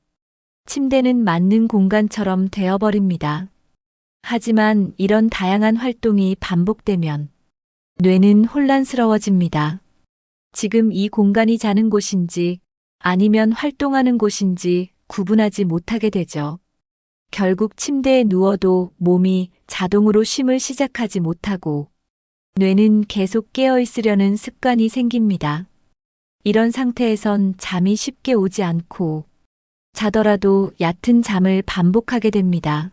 A: 침대는 맞는 공간처럼 되어버립니다. 하지만 이런 다양한 활동이 반복되면 뇌는 혼란스러워집니다. 지금 이 공간이 자는 곳인지 아니면 활동하는 곳인지 구분하지 못하게 되죠. 결국 침대에 누워도 몸이 자동으로 쉼을 시작하지 못하고 뇌는 계속 깨어 있으려는 습관이 생깁니다. 이런 상태에선 잠이 쉽게 오지 않고 자더라도 얕은 잠을 반복하게 됩니다.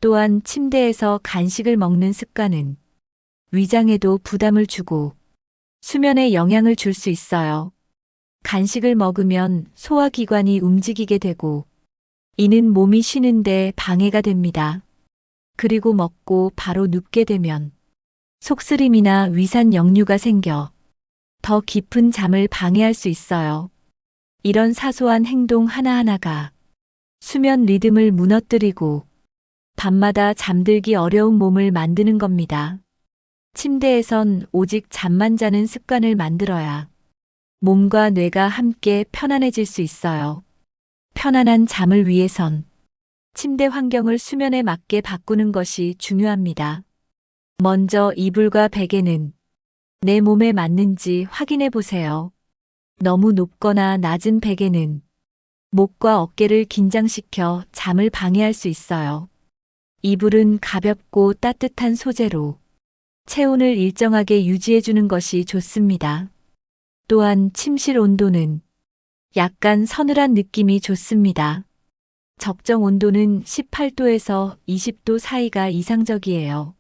A: 또한 침대에서 간식을 먹는 습관은 위장에도 부담을 주고 수면에 영향을 줄 수 있어요. 간식을 먹으면 소화기관이 움직이게 되고 이는 몸이 쉬는데 방해가 됩니다. 그리고 먹고 바로 눕게 되면 속쓰림이나 위산 역류가 생겨 더 깊은 잠을 방해할 수 있어요. 이런 사소한 행동 하나하나가 수면 리듬을 무너뜨리고 밤마다 잠들기 어려운 몸을 만드는 겁니다. 침대에선 오직 잠만 자는 습관을 만들어야 몸과 뇌가 함께 편안해질 수 있어요. 편안한 잠을 위해선 침대 환경을 수면에 맞게 바꾸는 것이 중요합니다. 먼저 이불과 베개는 내 몸에 맞는지 확인해 보세요. 너무 높거나 낮은 베개는 목과 어깨를 긴장시켜 잠을 방해할 수 있어요. 이불은 가볍고 따뜻한 소재로 체온을 일정하게 유지해 주는 것이 좋습니다. 또한 침실 온도는 약간 서늘한 느낌이 좋습니다. 적정 온도는 18도에서 20도 사이가 이상적이에요.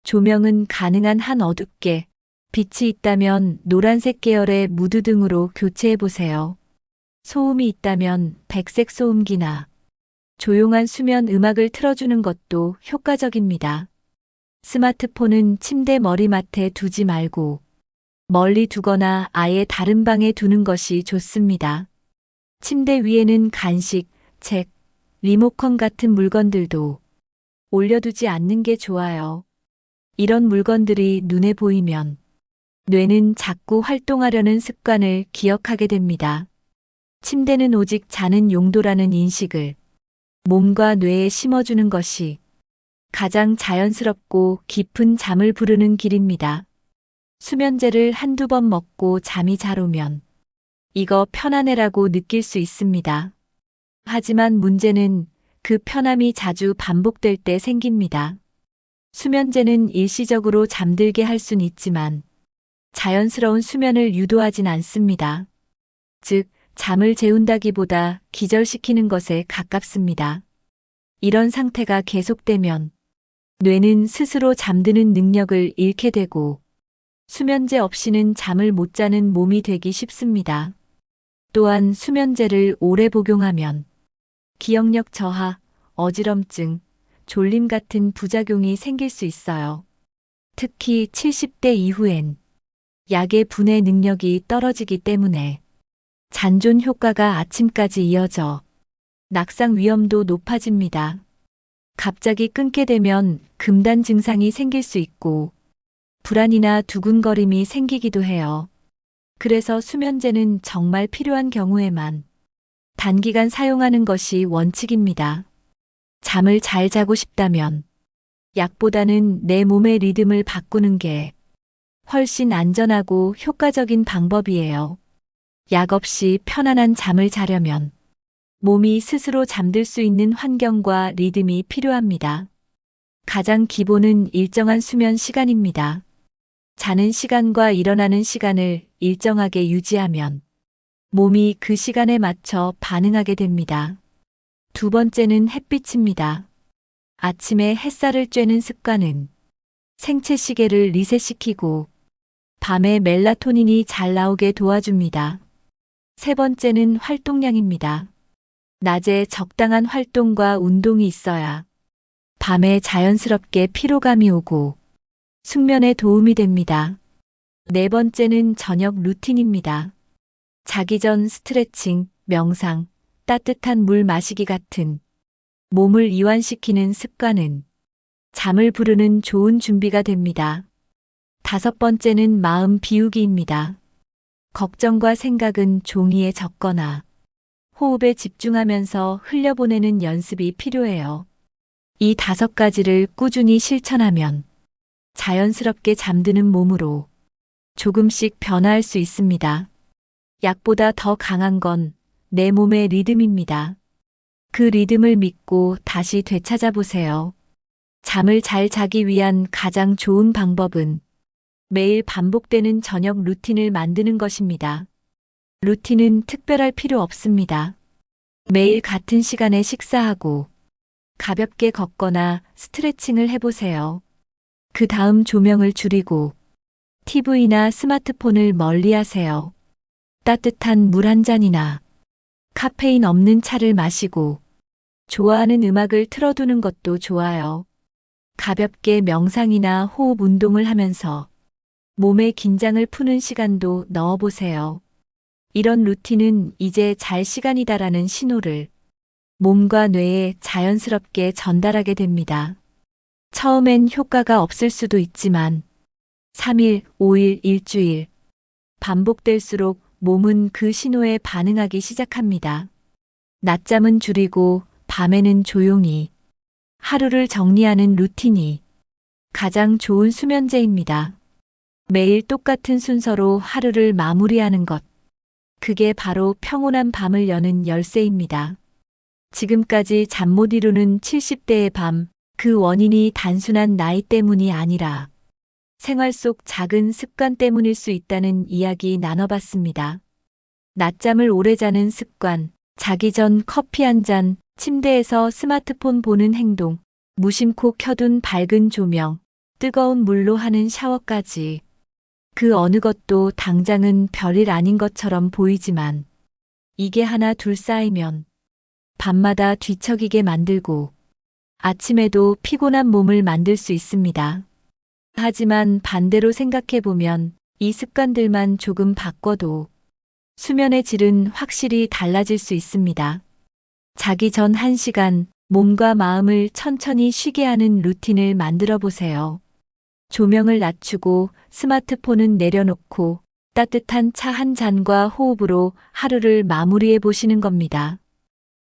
A: 조명은 가능한 한 어둡게, 빛이 있다면 노란색 계열의 무드 등으로 교체해 보세요. 소음이 있다면 백색 소음기나 조용한 수면 음악을 틀어주는 것도 효과적입니다. 스마트폰은 침대 머리맡에 두지 말고 멀리 두거나 아예 다른 방에 두는 것이 좋습니다. 침대 위에는 간식, 책, 리모컨 같은 물건들도 올려두지 않는 게 좋아요. 이런 물건들이 눈에 보이면 뇌는 자꾸 활동하려는 습관을 기억하게 됩니다. 침대는 오직 자는 용도라는 인식을 몸과 뇌에 심어주는 것이 가장 자연스럽고 깊은 잠을 부르는 길입니다. 수면제를 한두 번 먹고 잠이 잘 오면 이거 편안해라고 느낄 수 있습니다. 하지만 문제는 그 편함이 자주 반복될 때 생깁니다. 수면제는 일시적으로 잠들게 할 순 있지만 자연스러운 수면을 유도하진 않습니다. 즉, 잠을 재운다기보다 기절시키는 것에 가깝습니다. 이런 상태가 계속되면 뇌는 스스로 잠드는 능력을 잃게 되고 수면제 없이는 잠을 못 자는 몸이 되기 쉽습니다. 또한 수면제를 오래 복용하면 기억력 저하, 어지럼증, 졸림 같은 부작용이 생길 수 있어요. 특히 70대 이후엔 약의 분해 능력이 떨어지기 때문에 잔존 효과가 아침까지 이어져 낙상 위험도 높아집니다. 갑자기 끊게 되면 금단 증상이 생길 수 있고 불안이나 두근거림이 생기기도 해요. 그래서 수면제는 정말 필요한 경우에만 단기간 사용하는 것이 원칙입니다. 잠을 잘 자고 싶다면 약보다는 내 몸의 리듬을 바꾸는 게 훨씬 안전하고 효과적인 방법이에요. 약 없이 편안한 잠을 자려면 몸이 스스로 잠들 수 있는 환경과 리듬이 필요합니다. 가장 기본은 일정한 수면 시간입니다. 자는 시간과 일어나는 시간을 일정하게 유지하면 몸이 그 시간에 맞춰 반응하게 됩니다. 두 번째는 햇빛입니다. 아침에 햇살을 쬐는 습관은 생체 시계를 리셋시키고 밤에 멜라토닌이 잘 나오게 도와줍니다. 세 번째는 활동량입니다. 낮에 적당한 활동과 운동이 있어야 밤에 자연스럽게 피로감이 오고 숙면에 도움이 됩니다. 네 번째는 저녁 루틴입니다. 자기 전 스트레칭, 명상, 따뜻한 물 마시기 같은 몸을 이완시키는 습관은 잠을 부르는 좋은 준비가 됩니다. 5번째는 마음 비우기입니다. 걱정과 생각은 종이에 적거나 호흡에 집중하면서 흘려보내는 연습이 필요해요. 이 5가지를 꾸준히 실천하면 자연스럽게 잠드는 몸으로 조금씩 변화할 수 있습니다. 약보다 더 강한 건 내 몸의 리듬입니다. 그 리듬을 믿고 다시 되찾아 보세요. 잠을 잘 자기 위한 가장 좋은 방법은 매일 반복되는 저녁 루틴을 만드는 것입니다. 루틴은 특별할 필요 없습니다. 매일 같은 시간에 식사하고 가볍게 걷거나 스트레칭을 해보세요. 그 다음 조명을 줄이고 TV나 스마트폰을 멀리 하세요. 따뜻한 물 한 잔이나 카페인 없는 차를 마시고 좋아하는 음악을 틀어두는 것도 좋아요. 가볍게 명상이나 호흡 운동을 하면서 몸의 긴장을 푸는 시간도 넣어보세요. 이런 루틴은 이제 잘 시간이다라는 신호를 몸과 뇌에 자연스럽게 전달하게 됩니다. 처음엔 효과가 없을 수도 있지만 3일, 5일, 일주일 반복될수록 몸은 그 신호에 반응하기 시작합니다. 낮잠은 줄이고 밤에는 조용히 하루를 정리하는 루틴이 가장 좋은 수면제입니다. 매일 똑같은 순서로 하루를 마무리하는 것. 그게 바로 평온한 밤을 여는 열쇠입니다. 지금까지 잠 못 이루는 70대의 밤, 그 원인이 단순한 나이 때문이 아니라 생활 속 작은 습관 때문일 수 있다는 이야기 나눠봤습니다. 낮잠을 오래 자는 습관, 자기 전 커피 한 잔, 침대에서 스마트폰 보는 행동, 무심코 켜둔 밝은 조명, 뜨거운 물로 하는 샤워까지 그 어느 것도 당장은 별일 아닌 것처럼 보이지만 이게 하나 둘 쌓이면 밤마다 뒤척이게 만들고 아침에도 피곤한 몸을 만들 수 있습니다. 하지만 반대로 생각해보면 이 습관들만 조금 바꿔도 수면의 질은 확실히 달라질 수 있습니다. 자기 전 1시간 몸과 마음을 천천히 쉬게 하는 루틴을 만들어 보세요. 조명을 낮추고 스마트폰은 내려놓고 따뜻한 차 한 잔과 호흡으로 하루를 마무리해 보시는 겁니다.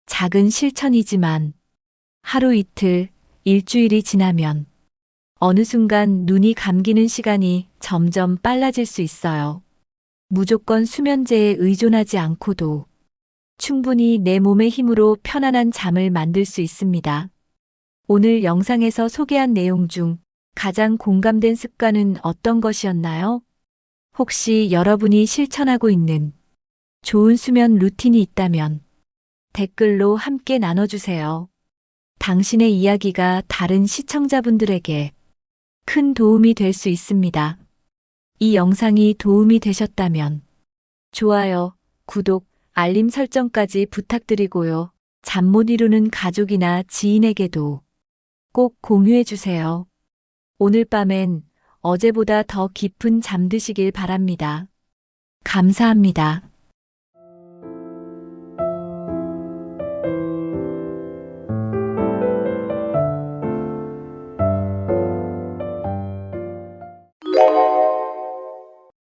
A: 작은 실천이지만 하루 이틀, 일주일이 지나면 어느 순간 눈이 감기는 시간이 점점 빨라질 수 있어요. 무조건 수면제에 의존하지 않고도 충분히 내 몸의 힘으로 편안한 잠을 만들 수 있습니다. 오늘 영상에서 소개한 내용 중 가장 공감된 습관은 어떤 것이었나요? 혹시 여러분이 실천하고 있는 좋은 수면 루틴이 있다면 댓글로 함께 나눠주세요. 당신의 이야기가 다른 시청자분들에게 큰 도움이 될 수 있습니다. 이 영상이 도움이 되셨다면 좋아요, 구독, 알림 설정까지 부탁드리고요. 잠 못 이루는 가족이나 지인에게도 꼭 공유해 주세요. 오늘 밤엔 어제보다 더 깊은 잠 드시길 바랍니다. 감사합니다.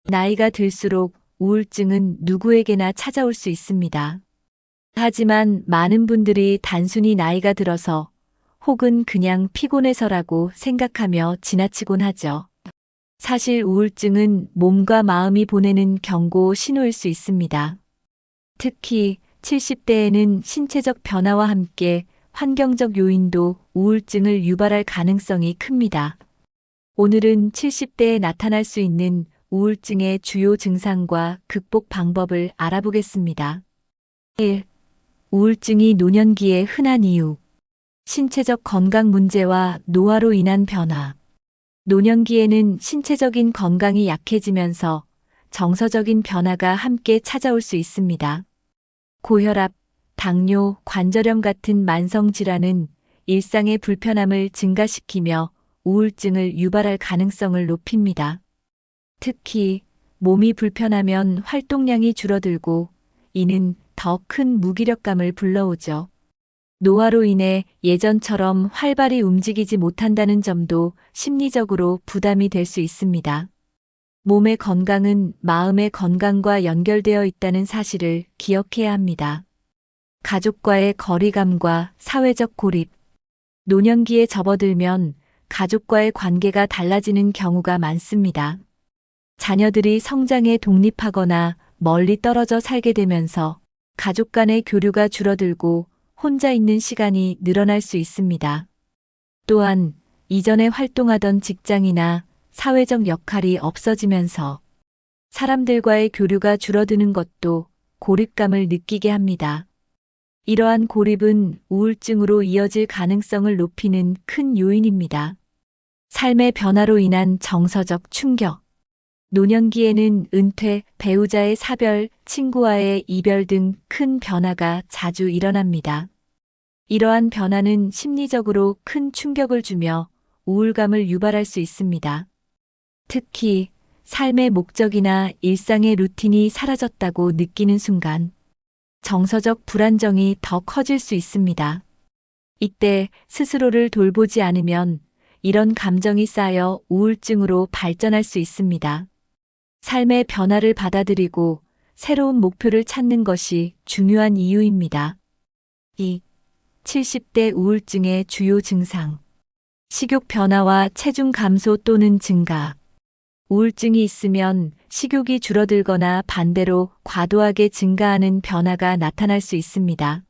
A: 나이가 들수록 우울증은 누구에게나 찾아올 수 있습니다. 하지만 많은 분들이 단순히 나이가 들어서 혹은 그냥 피곤해서라고 생각하며 지나치곤 하죠. 사실 우울증은 몸과 마음이 보내는 경고 신호일 수 있습니다. 특히 70대에는 신체적 변화와 함께 환경적 요인도 우울증을 유발할 가능성이 큽니다. 오늘은 70대에 나타날 수 있는 우울증의 주요 증상과 극복 방법을 알아보겠습니다. 1. 우울증이 노년기에 흔한 이유. 신체적 건강 문제와 노화로 인한 변화. 노년기에는 신체적인 건강이 약해지면서 정서적인 변화가 함께 찾아올 수 있습니다. 고혈압, 당뇨, 관절염 같은 만성 질환은 일상의 불편함을 증가시키며 우울증을 유발할 가능성을 높입니다. 특히 몸이 불편하면 활동량이 줄어들고 이는 더 큰 무기력감을 불러오죠. 노화로 인해 예전처럼 활발히 움직이지 못한다는 점도 심리적으로 부담이 될 수 있습니다. 몸의 건강은 마음의 건강과 연결되어 있다는 사실을 기억해야 합니다. 가족과의 거리감과 사회적 고립. 노년기에 접어들면 가족과의 관계가 달라지는 경우가 많습니다. 자녀들이 성장에 독립하거나 멀리 떨어져 살게 되면서 가족 간의 교류가 줄어들고 혼자 있는 시간이 늘어날 수 있습니다. 또한 이전에 활동하던 직장이나 사회적 역할이 없어지면서 사람들과의 교류가 줄어드는 것도 고립감을 느끼게 합니다. 이러한 고립은 우울증으로 이어질 가능성을 높이는 큰 요인입니다. 삶의 변화로 인한 정서적 충격. 노년기에는 은퇴, 배우자의 사별, 친구와의 이별 등 큰 변화가 자주 일어납니다. 이러한 변화는 심리적으로 큰 충격을 주며 우울감을 유발할 수 있습니다. 특히 삶의 목적이나 일상의 루틴이 사라졌다고 느끼는 순간 정서적 불안정이 더 커질 수 있습니다. 이때 스스로를 돌보지 않으면 이런 감정이 쌓여 우울증으로 발전할 수 있습니다. 삶의 변화를 받아들이고 새로운 목표를 찾는 것이 중요한 이유입니다. 2. 70대 우울증의 주요 증상. 식욕 변화와 체중 감소 또는 증가. 우울증이 있으면 식욕이 줄어들거나 반대로 과도하게 증가하는 변화가 나타날 수 있습니다.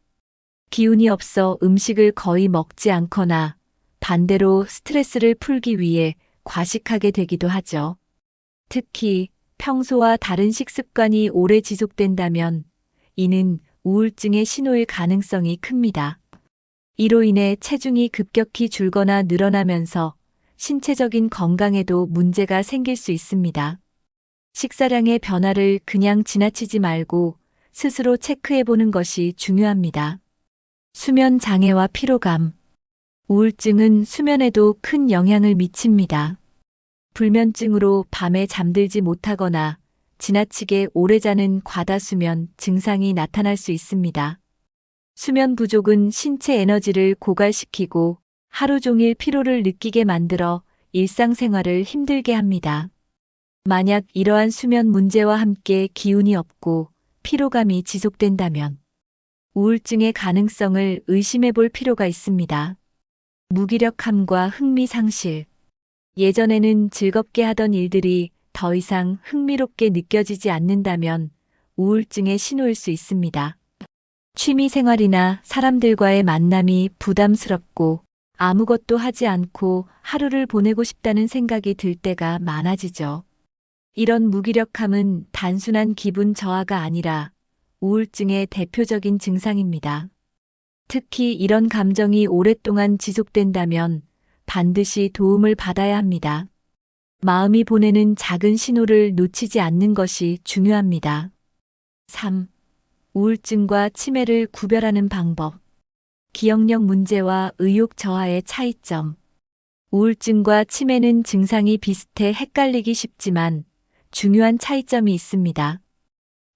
A: 기운이 없어 음식을 거의 먹지 않거나 반대로 스트레스를 풀기 위해 과식하게 되기도 하죠. 특히 평소와 다른 식습관이 오래 지속된다면 이는 우울증의 신호일 가능성이 큽니다. 이로 인해 체중이 급격히 줄거나 늘어나면서 신체적인 건강에도 문제가 생길 수 있습니다. 식사량의 변화를 그냥 지나치지 말고 스스로 체크해 보는 것이 중요합니다. 수면 장애와 피로감. 우울증은 수면에도 큰 영향을 미칩니다. 불면증으로 밤에 잠들지 못하거나 지나치게 오래 자는 과다수면 증상이 나타날 수 있습니다. 수면 부족은 신체 에너지를 고갈시키고 하루 종일 피로를 느끼게 만들어 일상생활을 힘들게 합니다. 만약 이러한 수면 문제와 함께 기운이 없고 피로감이 지속된다면 우울증의 가능성을 의심해 볼 필요가 있습니다. 무기력함과 흥미 상실. 예전에는 즐겁게 하던 일들이 더 이상 흥미롭게 느껴지지 않는다면 우울증의 신호일 수 있습니다. 취미 생활이나 사람들과의 만남이 부담스럽고 아무것도 하지 않고 하루를 보내고 싶다는 생각이 들 때가 많아지죠. 이런 무기력함은 단순한 기분 저하가 아니라 우울증의 대표적인 증상입니다. 특히 이런 감정이 오랫동안 지속된다면 반드시 도움을 받아야 합니다. 마음이 보내는 작은 신호를 놓치지 않는 것이 중요합니다. 3. 우울증과 치매를 구별하는 방법. 기억력 문제와 의욕 저하의 차이점. 우울증과 치매는 증상이 비슷해 헷갈리기 쉽지만 중요한 차이점이 있습니다.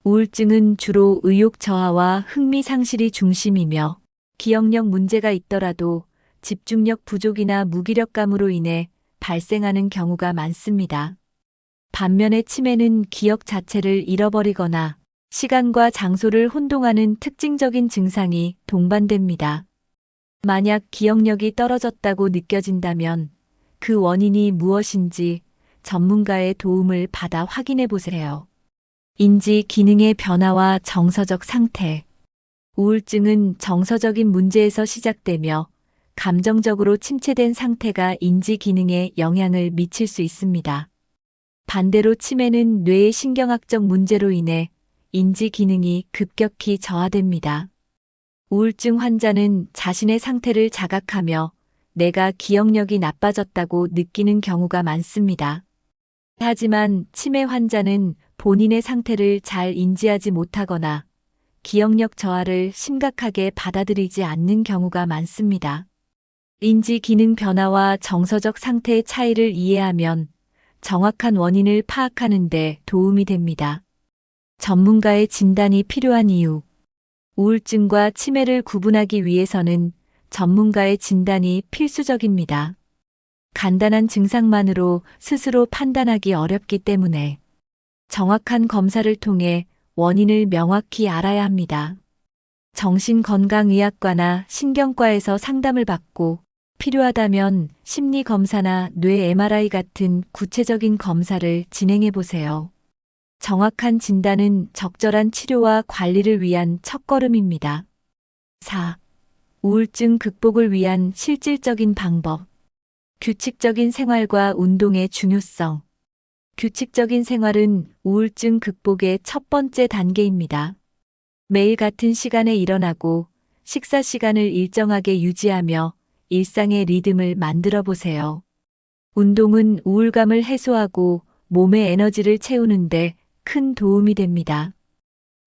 A: 우울증은 주로 의욕 저하와 흥미 상실이 중심이며 기억력 문제가 있더라도 집중력 부족이나 무기력감으로 인해 발생하는 경우가 많습니다. 반면에 치매는 기억 자체를 잃어버리거나 시간과 장소를 혼동하는 특징적인 증상이 동반됩니다. 만약 기억력이 떨어졌다고 느껴진다면 그 원인이 무엇인지 전문가의 도움을 받아 확인해 보세요. 인지 기능의 변화와 정서적 상태. 우울증은 정서적인 문제에서 시작되며 감정적으로 침체된 상태가 인지 기능에 영향을 미칠 수 있습니다. 반대로 치매는 뇌의 신경학적 문제로 인해 인지 기능이 급격히 저하됩니다. 우울증 환자는 자신의 상태를 자각하며 내가 기억력이 나빠졌다고 느끼는 경우가 많습니다. 하지만 치매 환자는 본인의 상태를 잘 인지하지 못하거나 기억력 저하를 심각하게 받아들이지 않는 경우가 많습니다. 인지 기능 변화와 정서적 상태의 차이를 이해하면 정확한 원인을 파악하는 데 도움이 됩니다. 전문가의 진단이 필요한 이유. 우울증과 치매를 구분하기 위해서는 전문가의 진단이 필수적입니다. 간단한 증상만으로 스스로 판단하기 어렵기 때문에 정확한 검사를 통해 원인을 명확히 알아야 합니다. 정신건강의학과나 신경과에서 상담을 받고 필요하다면 심리검사나 뇌 MRI 같은 구체적인 검사를 진행해 보세요. 정확한 진단은 적절한 치료와 관리를 위한 첫걸음입니다. 4. 우울증 극복을 위한 실질적인 방법. 규칙적인 생활과 운동의 중요성. 규칙적인 생활은 우울증 극복의 첫 번째 단계입니다. 매일 같은 시간에 일어나고 식사 시간을 일정하게 유지하며 일상의 리듬을 만들어 보세요. 운동은 우울감을 해소하고 몸의 에너지를 채우는데 큰 도움이 됩니다.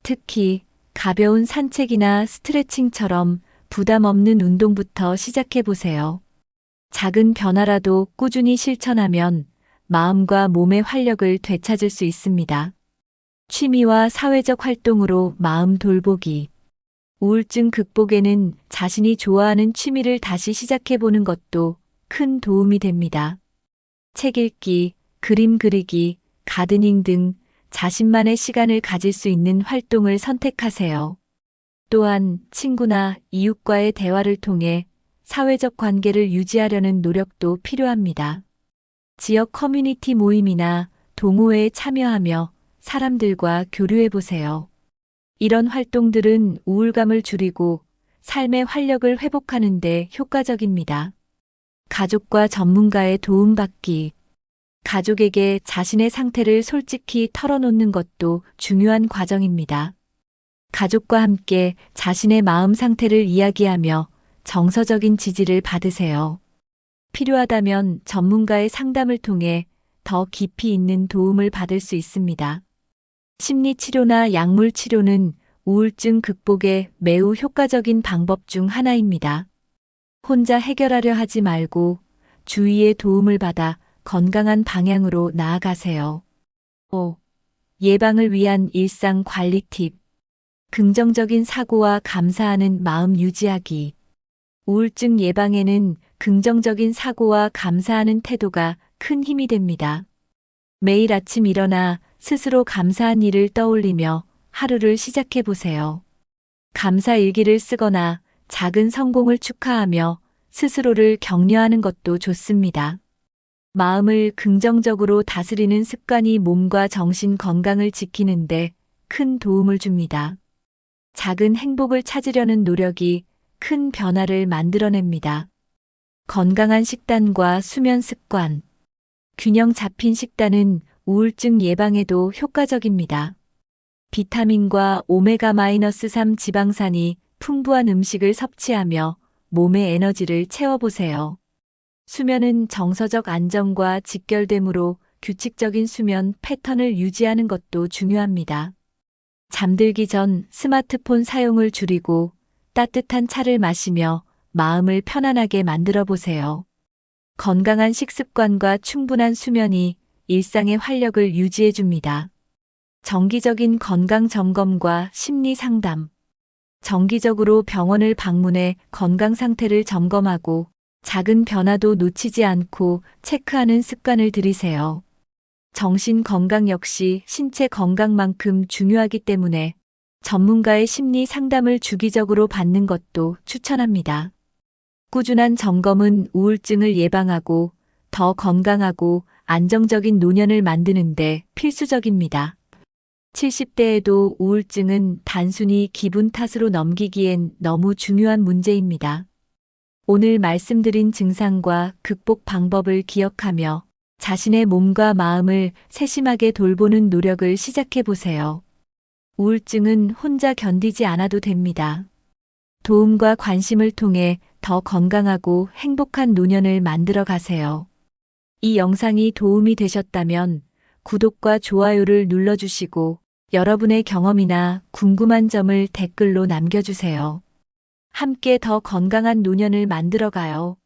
A: 특히 가벼운 산책이나 스트레칭처럼 부담 없는 운동부터 시작해 보세요. 작은 변화라도 꾸준히 실천하면 마음과 몸의 활력을 되찾을 수 있습니다. 취미와 사회적 활동으로 마음 돌보기. 우울증 극복에는 자신이 좋아하는 취미를 다시 시작해 보는 것도 큰 도움이 됩니다. 책 읽기, 그림 그리기, 가드닝 등 자신만의 시간을 가질 수 있는 활동을 선택하세요. 또한 친구나 이웃과의 대화를 통해 사회적 관계를 유지하려는 노력도 필요합니다. 지역 커뮤니티 모임이나 동호회에 참여하며 사람들과 교류해 보세요. 이런 활동들은 우울감을 줄이고 삶의 활력을 회복하는 데 효과적입니다. 가족과 전문가의 도움받기. 가족에게 자신의 상태를 솔직히 털어놓는 것도 중요한 과정입니다. 가족과 함께 자신의 마음 상태를 이야기하며 정서적인 지지를 받으세요. 필요하다면 전문가의 상담을 통해 더 깊이 있는 도움을 받을 수 있습니다. 심리치료나 약물치료는 우울증 극복에 매우 효과적인 방법 중 하나입니다. 혼자 해결하려 하지 말고 주위의 도움을 받아 건강한 방향으로 나아가세요. 5. 예방을 위한 일상 관리 팁. 긍정적인 사고와 감사하는 마음 유지하기. 우울증 예방에는 긍정적인 사고와 감사하는 태도가 큰 힘이 됩니다. 매일 아침 일어나 스스로 감사한 일을 떠올리며 하루를 시작해 보세요. 감사 일기를 쓰거나 작은 성공을 축하하며 스스로를 격려하는 것도 좋습니다. 마음을 긍정적으로 다스리는 습관이 몸과 정신 건강을 지키는데 큰 도움을 줍니다. 작은 행복을 찾으려는 노력이 큰 변화를 만들어냅니다. 건강한 식단과 수면 습관. 균형 잡힌 식단은 우울증 예방에도 효과적입니다. 비타민과 오메가-3 지방산이 풍부한 음식을 섭취하며 몸의 에너지를 채워보세요. 수면은 정서적 안정과 직결되므로 규칙적인 수면 패턴을 유지하는 것도 중요합니다. 잠들기 전 스마트폰 사용을 줄이고 따뜻한 차를 마시며 마음을 편안하게 만들어 보세요. 건강한 식습관과 충분한 수면이 일상의 활력을 유지해 줍니다. 정기적인 건강 점검과 심리 상담. 정기적으로 병원을 방문해 건강 상태를 점검하고 작은 변화도 놓치지 않고 체크하는 습관을 들이세요. 정신 건강 역시 신체 건강만큼 중요하기 때문에 전문가의 심리 상담을 주기적으로 받는 것도 추천합니다. 꾸준한 점검은 우울증을 예방하고 더 건강하고 안정적인 노년을 만드는데 필수적입니다. 70대에도 우울증은 단순히 기분 탓으로 넘기기엔 너무 중요한 문제입니다. 오늘 말씀드린 증상과 극복 방법을 기억하며 자신의 몸과 마음을 세심하게 돌보는 노력을 시작해 보세요. 우울증은 혼자 견디지 않아도 됩니다. 도움과 관심을 통해 더 건강하고 행복한 노년을 만들어 가세요. 이 영상이 도움이 되셨다면 구독과 좋아요를 눌러주시고 여러분의 경험이나 궁금한 점을 댓글로 남겨주세요. 함께 더 건강한 노년을 만들어 가요.